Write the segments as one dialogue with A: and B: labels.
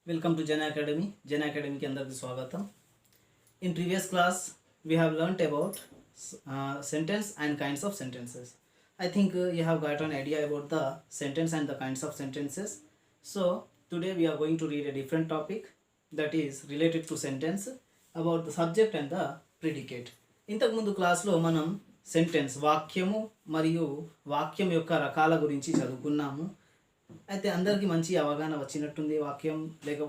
A: Welcome to Jen Academy. Jen Academy की अंदर स्वागतम. In previous class, we have learnt about sentence and kinds of sentences. I think you have got an idea about the sentence and the kinds of sentences. So today we are going to read a different topic that is related to sentence about the subject and the predicate. ఇంతకు ముందు క్లాస్లో మనం sentence వాక్యము మరియు వాక్యం యొక్క రకాల గురించి చదువుకున్నాము. అయితే అందరికీ మంచి అవగాహన వచ్చినట్టుంది వాక్యం లేక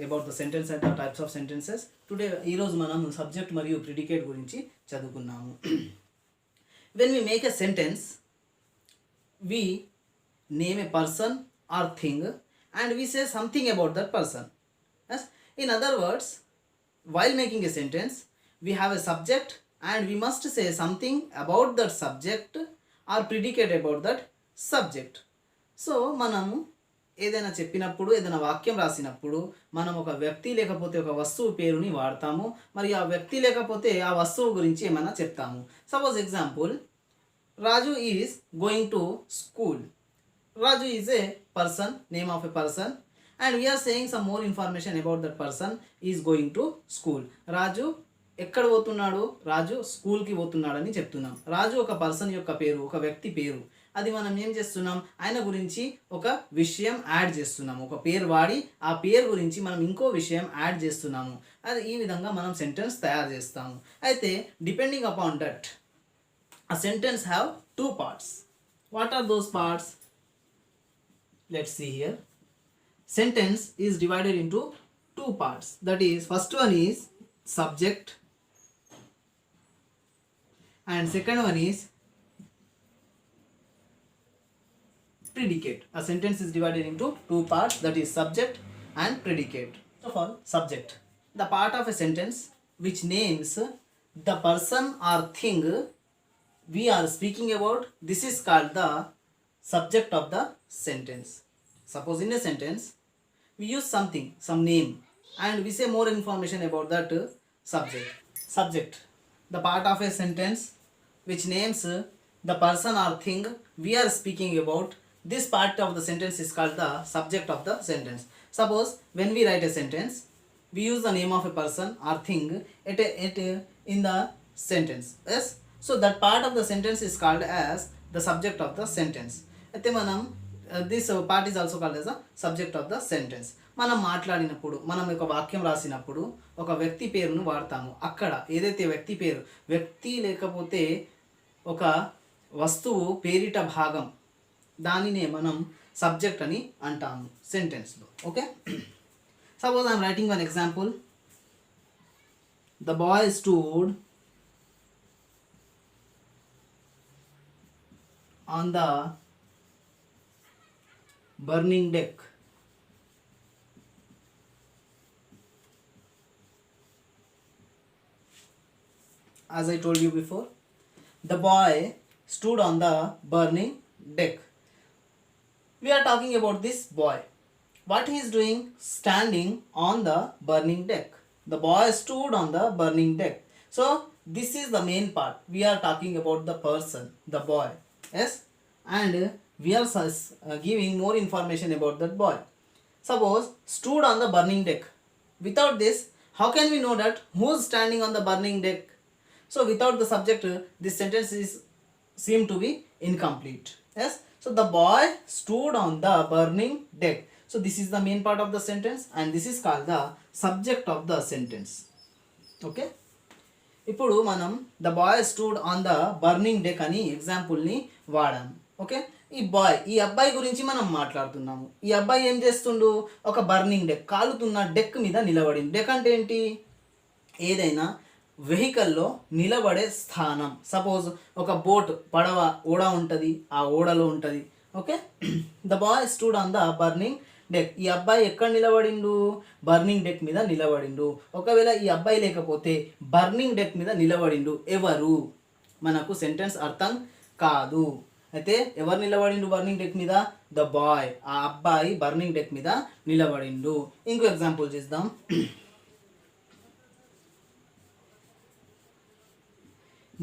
A: about the sentence and the types of sentences. Today ఈరోజు మనం సబ్జెక్ట్ మరియు ప్రిడికేట్ గురించి చదువుకున్నాము. When we make a sentence we name a person or thing and we say something about that person. In other words, while making a sentence we have a subject and we must say something about that subject or predicate about that subject. So మనము ఏదైనా చెప్పినప్పుడు ఏదైనా వాక్యం రాసినప్పుడు మనం ఒక వ్యక్తి లేకపోతే ఒక వస్తువు పేరుని వాడతాము. మరి ఆ వ్యక్తి లేకపోతే ఆ వస్తువు గురించి ఏమైనా చెప్తాము. Suppose example, Raju is going to school. Raju is a person, name of a person, and we are saying some more information about that person is going to school. రాజు ఎక్కడ పోతున్నాడు? రాజు స్కూల్కి పోతున్నాడని చెప్తున్నాం. రాజు ఒక పర్సన్ యొక్క పేరు, ఒక వ్యక్తి పేరు. అది మనం ఏం చేస్తున్నాం? ఆయన గురించి ఒక విషయం యాడ్ చేస్తున్నాము. ఒక పేరు వాడి ఆ పేరు గురించి మనం ఇంకో విషయం యాడ్ చేస్తున్నాము. అది ఈ విధంగా మనం సెంటెన్స్ తయారు చేస్తాము. అయితే depending upon that a sentence have two parts. What are those parts? Let's see here. Sentence is divided into two parts. That is, first one is subject and second one is predicate. A sentence is divided into two parts, that is subject and predicate. First of all, subject, the part of a sentence which names the person or thing we are speaking about. This is called the subject of the sentence. Suppose in a sentence we use something, some name, and we say more information about that subject. Subject, the part of a sentence which names the person or thing we are speaking about. This part of the sentence is called the subject of the sentence. Suppose when we write a sentence, we use the name of a person or thing in the sentence. Yes, so that part of the sentence is called as the subject of the sentence. అయితే మనం this part is also called as the subject of the sentence. మనం మాట్లాడినప్పుడు, మనం ఒక వాక్యం రాసినప్పుడు ఒక వ్యక్తి పేరును వాడతాము. అక్కడ ఏదైతే వ్యక్తి పేరు, వ్యక్తి లేకపోతే ఒక వస్తువు పేరిట భాగం, దానినే మనం సబ్జెక్ట్ అని అంటాము సెంటెన్స్లో. Okay, suppose I'm writing one example. The boy stood on the burning deck. As I told you before, the boy stood on the burning deck. We are talking about this boy. What he is doing? Standing on the burning deck. The boy stood on the burning deck. So this is the main part. We are talking about the person, the boy. Yes, and we are giving more information about that boy. Suppose stood on the burning deck. Without this, how can we know that who is standing on the burning deck? So without the subject, this sentence is seem to be incomplete. Yes, so the boy stood on the burning deck. So this is the main part of the sentence and this is called the subject of the sentence. Okay, ఇప్పుడు మనం the boy stood on the burning deck అని ఎగ్జాంపుల్ని వాడాము. Okay, ఈ అబ్బాయి గురించి మనం మాట్లాడుతున్నాము. ఈ అబ్బాయి ఏం చేస్తుండు? ఒక బర్నింగ్ డెక్, కాలుతున్న డెక్ మీద నిలబడింది. డెక్ అంటే ఏంటి? ఏదైనా వెహికల్లో నిలబడే స్థానం. సపోజ్ ఒక బోట్, పడవ, ఓడ ఉంటుంది, ఆ ఓడలో ఉంటుంది. Okay, the boy stood on the burning deck. ఈ అబ్బాయి ఎక్కడ నిలబడిండు? బర్నింగ్ డెక్ మీద నిలబడిండు. ఒకవేళ ఈ అబ్బాయి లేకపోతే బర్నింగ్ డెక్ మీద నిలబడిండు ఎవరు? మనకు సెంటెన్స్ అర్థం కాదు. అయితే ఎవరు నిలబడిండు బర్నింగ్ డెక్ మీద? ద బాయ్, ఆ అబ్బాయి బర్నింగ్ డెక్ మీద నిలబడిండు. ఇంకో ఎగ్జాంపుల్ చేద్దాం.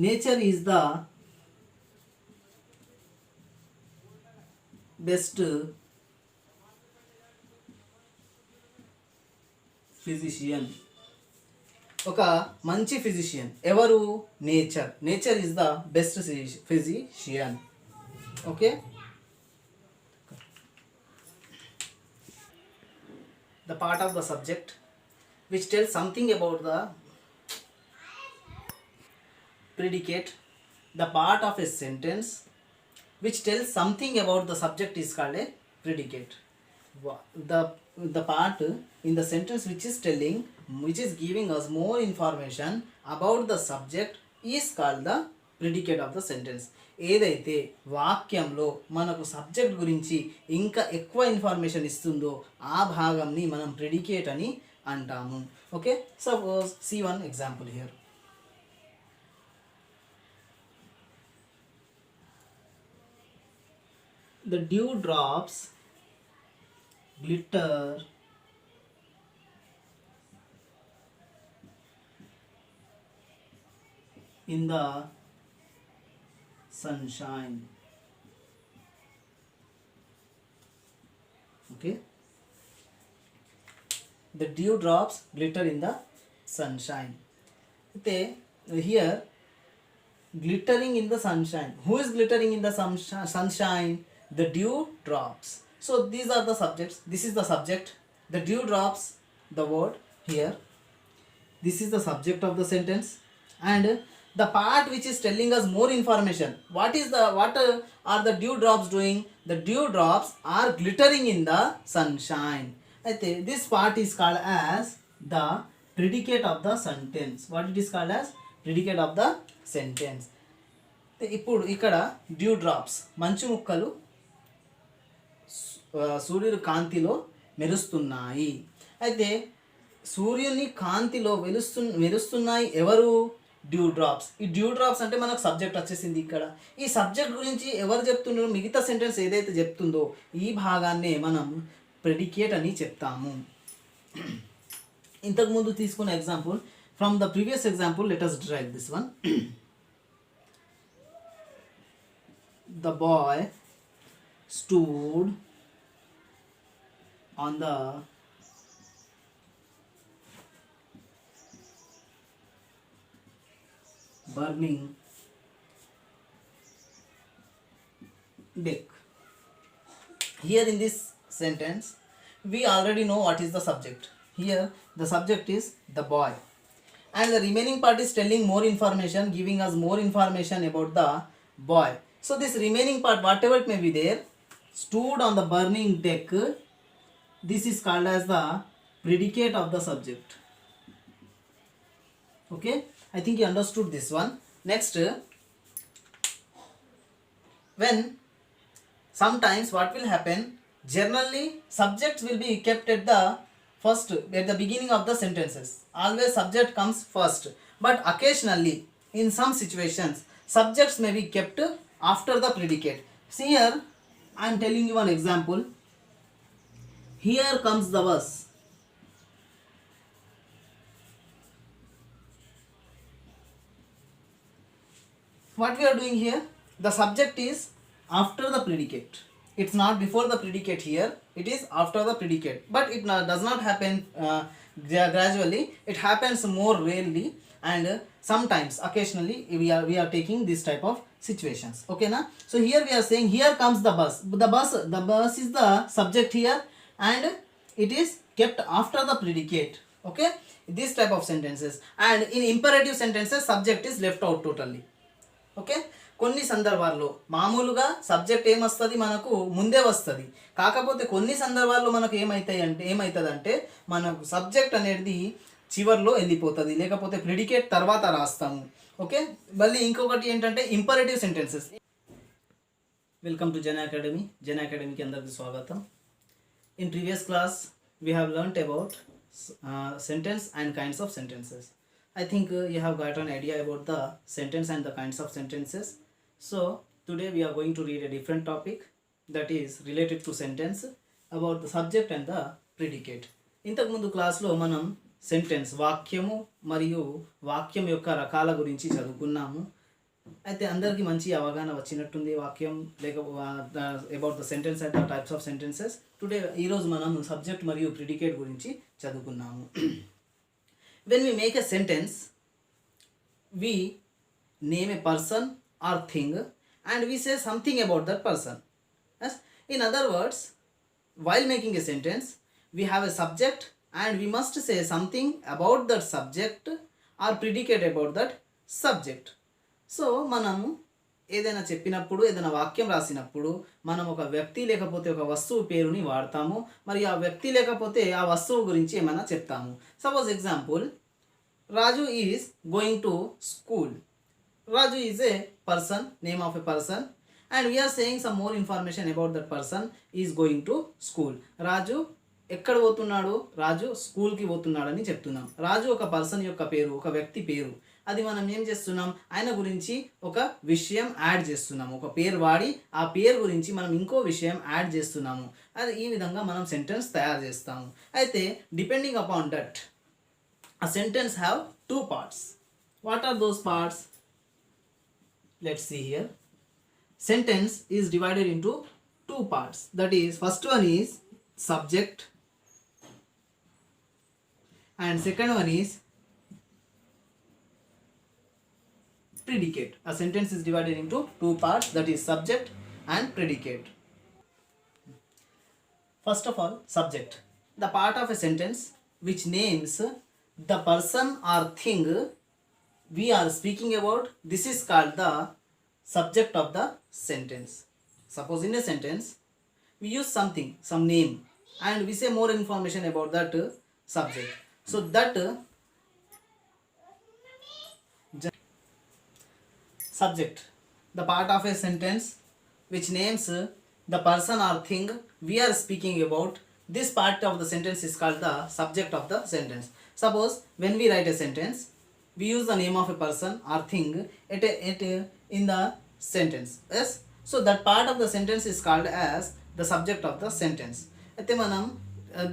A: Nature is the best physician. ఒక మంచి ఫిజిషియన్ ఎవరు? Nature. Nature is the best physician. Okay. The part of the subject which tells something about the predicate. The part of a sentence which tells something about the subject is called a predicate. The part in the sentence which is telling, which is giving us more information about the subject is called the predicate of the sentence. ఏదైతే వాక్యంలో మనకు subject గురించి ఇంకా ఎక్కువ information ఇస్తుందో ఆ భాగంని మనం predicate అని అంటాము. Okay. Suppose see one example here. The dew drops glitter in the sunshine. Okay. The dew drops glitter in the sunshine. Here glittering in the sunshine. Who is glittering in the sunshine? The dew drops. So these are the subjects. This is the subject. The dew drops, the word here. This is the subject of the sentence, and the part which is telling us more information. What are the dew drops doing? The dew drops are glittering in the sunshine. This part is called as the predicate of the sentence. What it is called as? Predicate of the sentence. ఇప్పుడు ఇక్కడ due drops, మంచు ముక్కలు సూర్యుడి కాంతిలో మెరుస్తున్నాయి. అయితే సూర్యుని కాంతిలో మెరుస్తున్నాయి ఎవరు? Due drops. ఈ డ్యూ డ్రాప్స్ అంటే మనకు సబ్జెక్ట్ వచ్చేసింది. ఇక్కడ ఈ సబ్జెక్ట్ గురించి ఎవరు చెప్తున్నారో, మిగతా సెంటెన్స్ ఏదైతే చెప్తుందో ఈ భాగాన్నే మనం ప్రెడికేట్ అని చెప్తాము. ఇంతకుముందు తీసుకున్న example, from the previous example let us derive this one. The boy stood on the burning deck. Here in this sentence we already know what is the subject. Here the subject is the boy, and the remaining part is telling more information, giving us more information about the boy. So this remaining part, whatever it may be there, stood on the burning deck, this is called as the predicate of the subject. Okay, I think you understood this one. Next, when sometimes what will happen, generally subjects will be kept at the beginning of the sentences. Always subject comes first, but occasionally in some situations subjects may be kept after the predicate. See here, I am telling you one example. Here comes the bus. What we are doing here, the subject is after the predicate. It's not before the predicate here, it is after the predicate, but it does not happen gradually. It happens more rarely, and sometimes occasionally we are taking this type of situations. Okay na? So here we are saying here comes the bus. The bus is the subject here, and it is kept after the predicate. Okay, this type of sentences. And in imperative sentences subject is left out totally. Okay. కొన్ని సందర్భాల్లో మామూలుగా subject ఏమొస్తుంది, మనకు ముందే వస్తుంది. కాకపోతే కొన్ని సందర్భాల్లో మనకు ఏమవుతుందంటే మనకు సబ్జెక్ట్ అనేది చివర్లో వెళ్ళిపోతుంది, లేకపోతే ప్రిడికేట్ తర్వాత రాస్తాము. ఓకే. మళ్ళీ ఇంకొకటి ఏంటంటే imperative sentences. Welcome to Zen academy. Zen అకాడమీకి అందరికీ స్వాగతం. In previous class we have learned about sentence and kinds of sentences. I think you have got an idea about the sentence and the kinds of sentences. So today we are going to read a different topic that is related to sentence, about the subject and the predicate. ఇంతకుముందు క్లాస్లో మనం sentence, వాక్యము మరియు వాక్యం యొక్క రకాల గురించి చదువుకున్నాము. అయితే అందరికీ మంచి అవగాహన వచ్చినట్టుంది వాక్యం లేక about the sentence and the types of sentences. Today ఈరోజు మనం సబ్జెక్ట్ మరియు ప్రిడికేట్ గురించి చదువుకున్నాము. When we make a sentence we name a person or thing and we say something about that person. Yes? In other words, while making a sentence, we have a subject and we must say something about that subject or predicate about that subject. So మనము ఏదైనా చెప్పినప్పుడు ఏదైనా వాక్యం రాసినప్పుడు మనం ఒక వ్యక్తి లేకపోతే ఒక వస్తువు పేరుని వాడతాము. మరి ఆ వ్యక్తి లేకపోతే ఆ వస్తువు గురించి ఏమైనా చెప్తాము. Suppose example, Raju is going to school. Raju is a person, name of a person, and we are saying some more information about that person is going to school. Raju ఎక్కడ పోతున్నాడు? రాజు స్కూల్కి పోతున్నాడని చెప్తున్నాం. రాజు ఒక పర్సన్ యొక్క పేరు, ఒక వ్యక్తి పేరు. అది మనం ఏం చేస్తున్నాం? ఆయన గురించి ఒక విషయం యాడ్ చేస్తున్నాము. ఒక పేరు వాడి ఆ పేరు గురించి మనం ఇంకో విషయం యాడ్ చేస్తున్నాము. అది ఈ విధంగా మనం సెంటెన్స్ తయారు చేస్తాము. అయితే depending upon that a sentence have two parts. What are those parts? Let's see here. Sentence is divided into two parts. That is, first one is subject and second one is predicate. A sentence is divided into two parts, that is subject and predicate. First of all, subject. The part of a sentence which names the person or thing we are speaking about, this is called the subject of the sentence. Suppose in a sentence we use something, some name, and we say more information about that subject. So that subject, the part of a sentence which names the person or thing we are speaking about, this part of the sentence is called the subject of the sentence. Suppose when we write a sentence, we use the name of a person or thing in the sentence. Yes? So that part of the sentence is called as the subject of the sentence. అయితే మనం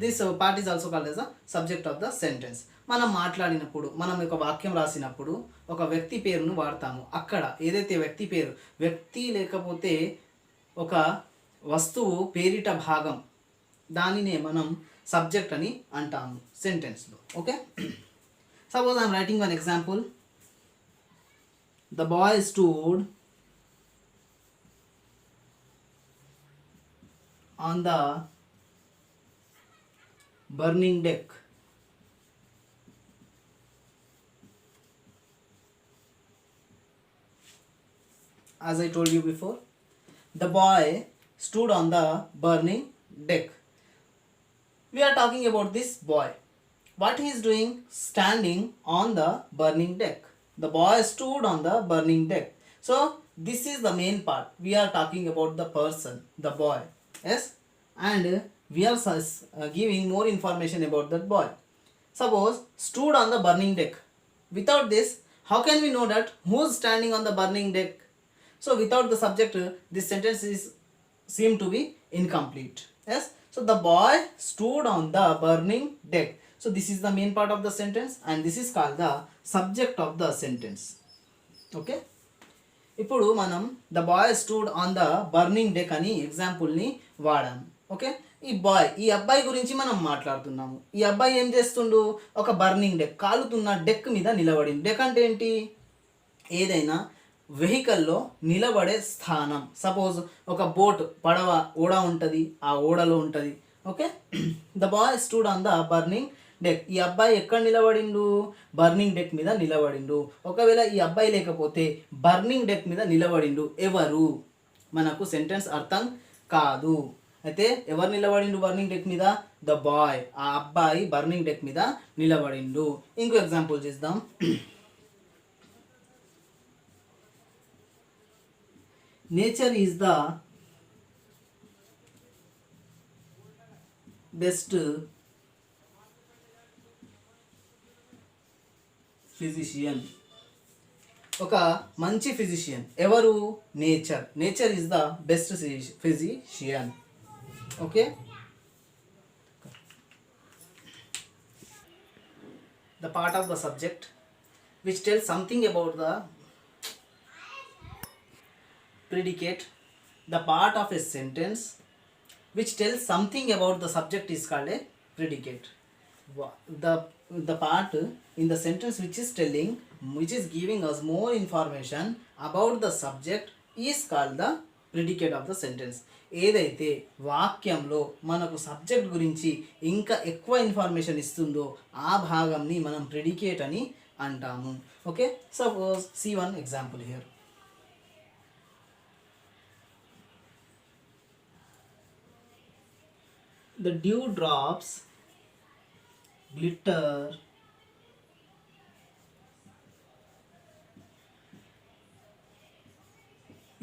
A: this part is also called as the subject of the sentence. మనం మాట్లాడినప్పుడు, మనం ఒక వాక్యం రాసినప్పుడు ఒక వ్యక్తి పేరును వాడతాము. అక్కడ ఏదైతే వ్యక్తి పేరు, వ్యక్తి లేకపోతే ఒక వస్తువు పేరిట భాగం, దానినే మనం సబ్జెక్ట్ అని అంటాము సెంటెన్స్లో. Okay, suppose I'm writing one example. The boy stood on the burning deck. As I told you before, the boy stood on the burning deck. We are talking about this boy. What he is doing? Standing on the burning deck. The boy stood on the burning deck. So this is the main part. We are talking about the person, the boy. Yes, and we are giving more information about that boy. Suppose stood on the burning deck. Without this, how can we know that who is standing on the burning deck? So without the subject, this sentence is seem to be incomplete. Yes. So the boy stood on the burning deck. So this is the main part of the sentence and this is called the subject of the sentence. Okay. ఇప్పుడు మనం the boy stood on the burning deck అని ఎగ్జాంపుల్ని వాడాము. Okay, ఈ అబ్బాయి గురించి మనం మాట్లాడుతున్నాము. ఈ అబ్బాయి ఏం చేస్తుండు? ఒక బర్నింగ్ డెక్, కాలుతున్న డెక్ మీద నిలబడింది. డెక్ అంటే ఏంటి? ఏదైనా వెహికల్లో నిలబడే స్థానం. సపోజ్ ఒక బోట్, పడవ, ఓడ ఉంటుంది, ఆ ఓడలో ఉంటుంది. Okay, the boy stood on the burning deck. ఈ అబ్బాయి ఎక్కడ నిలబడిండు? బర్నింగ్ డెక్ మీద నిలబడిండు. ఒకవేళ ఈ అబ్బాయి లేకపోతే బర్నింగ్ డెక్ మీద నిలబడిండు ఎవరు? మనకు సెంటెన్స్ అర్థం కాదు. అయితే ఎవరు నిలబడిండు బర్నింగ్ డెక్ మీద? ద బాయ్, ఆ అబ్బాయి బర్నింగ్ డెక్ మీద నిలబడిండు. ఇంకో ఎగ్జాంపుల్ చేద్దాం. Nature is the best physician. ఒక మంచి ఫిజిషియన్ ఎవరు? Nature. Nature is the best physician. Okay, the part of the subject which tells something about the predicate, the part of a sentence which tells something about the subject is called a predicate. The part in the sentence which is telling, which is giving us more information about the subject is called the predicate of the sentence. ఏదైతే వాక్యంలో మనకు subject గురించి ఇంకా ఎక్కువ information ఇస్తుందో ఆ భాగంని మనం predicate అని అంటాము. Okay, suppose see one example here. The dew drops glitter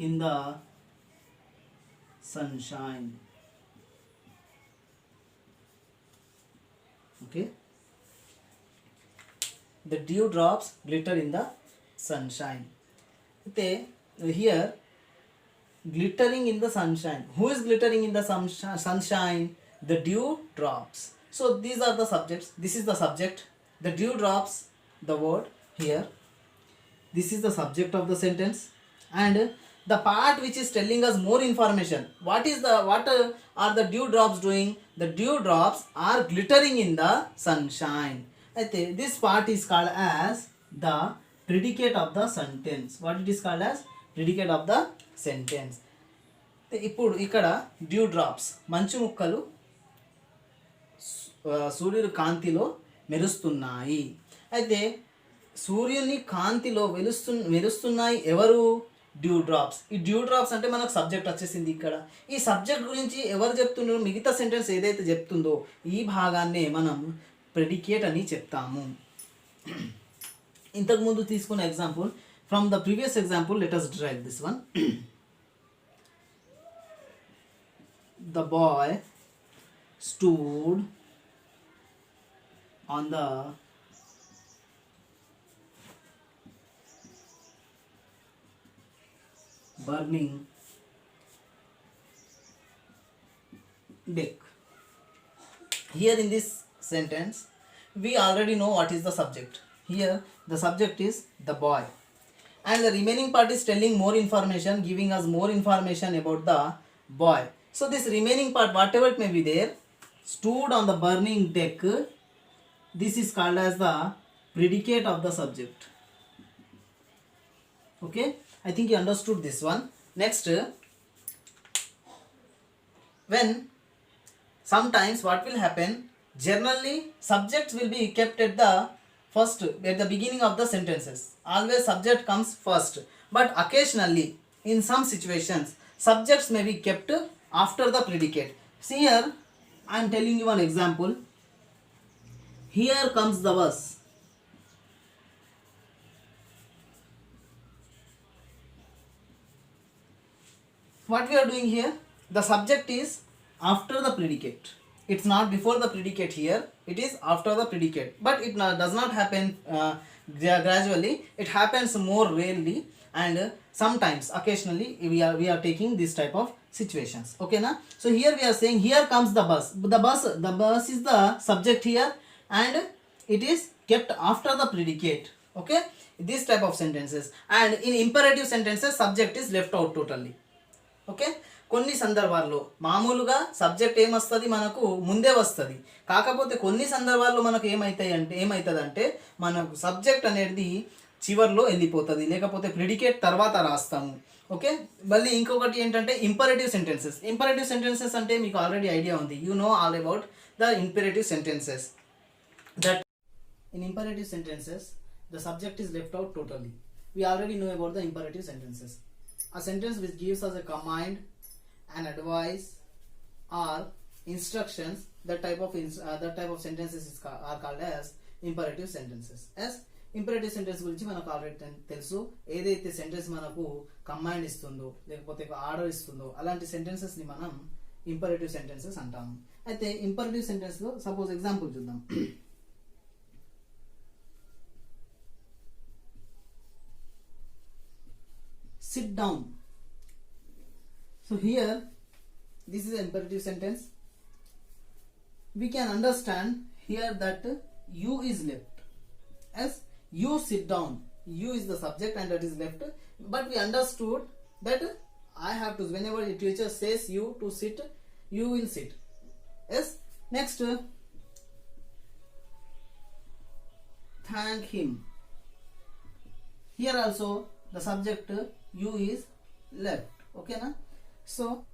A: in the sunshine. Okay, the dew drops glitter in the sunshine. Here glittering in the sunshine, who is glittering in the sunshine? The dew drops. So these are the subjects. This is the subject. The dew drops, the word here. This is the subject of the sentence, and the part which is telling us more information. What are the dew drops doing? The dew drops are glittering in the sunshine. This part is called as the predicate of the sentence. What it is called as? Predicate of the sentence. ఇప్పుడు ఇక్కడ due drops, మంచు ముక్కలు సూర్యుని కాంతిలో మెరుస్తున్నాయి. అయితే సూర్యుని కాంతిలో మెరుస్తున్నాయి ఎవరు? Due drops. ఈ డ్యూ డ్రాప్స్ అంటే మనకు సబ్జెక్ట్ వచ్చేసింది. ఇక్కడ ఈ సబ్జెక్ట్ గురించి ఎవరు చెప్తున్నారో, మిగతా సెంటెన్స్ ఏదైతే చెప్తుందో ఈ భాగాన్నే మనం ప్రెడికేట్ అని చెప్తాము. ఇంతకుముందు తీసుకున్న example, from the previous example let us derive this one. The boy stood on the burning deck. Here in this sentence we already know what is the subject. Here the subject is the boy, and the remaining part is telling more information, giving us more information about the boy. So this remaining part, whatever it may be there, stood on the burning deck, this is called as the predicate of the subject. Okay, I think you understood this one. Next, when sometimes what will happen, generally subjects will be kept at the first, at the beginning of the sentences. Always subject comes first, but occasionally in some situations subjects may be kept after the predicate. See here, I am telling you one example. Here comes the bus. What we are doing here, the subject is after the predicate. It's not before the predicate here, it is after the predicate. But it does not happen gradually, it happens more rarely, and sometimes occasionally we are taking this type of situations. Okay na? So here we are saying here comes the bus. The bus is the subject here, and it is kept after the predicate. Okay, this type of sentences. And in imperative sentences subject is left out totally. Okay, కొన్ని సందర్భాల్లో మామూలుగా subject ఏమొస్తుంది, మనకు ముందే వస్తుంది. కాకపోతే కొన్ని సందర్భాల్లో మనకు ఏమవుతుందంటే మనకు సబ్జెక్ట్ అనేది చివర్లో వెళ్ళిపోతుంది, లేకపోతే ప్రిడికేట్ తర్వాత రాస్తాము. ఓకే, మళ్ళీ ఇంకొకటి ఏంటంటే ఇంపరేటివ్ సెంటెన్సెస్. ఇంపరేటివ్ సెంటెన్సెస్ అంటే మీకు ఆల్రెడీ ఐడియా ఉంది, you know all about the imperative sentences. That in imperative sentences the subject is left out totally. We already know about the imperative sentences. A sentence which gives us a command, an advice, or instructions, that type of sentences are called as imperative sentences. As imperative sentence గురించి మనకు already తెలుసు. ఏదైతే sentence మనకు command ఇస్తుందో లేకపోతే order ఇస్తుందో అలాంటి sentences ని మనం ఇంపరేటివ్ సెంటెన్సెస్ అంటాము. అయితే ఇంపరేటివ్ సెంటెన్స్ లో సపోజ్ ఎగ్జాంపుల్ చూద్దాం. Sit down. So here this is an imperative sentence. We can understand here that you is left as you sit down. You is the subject and that is left, but we understood that I have to. Whenever the teacher says you to sit, you will sit. Yes. Next, thank him. Here also the subject you is left. Okay na? So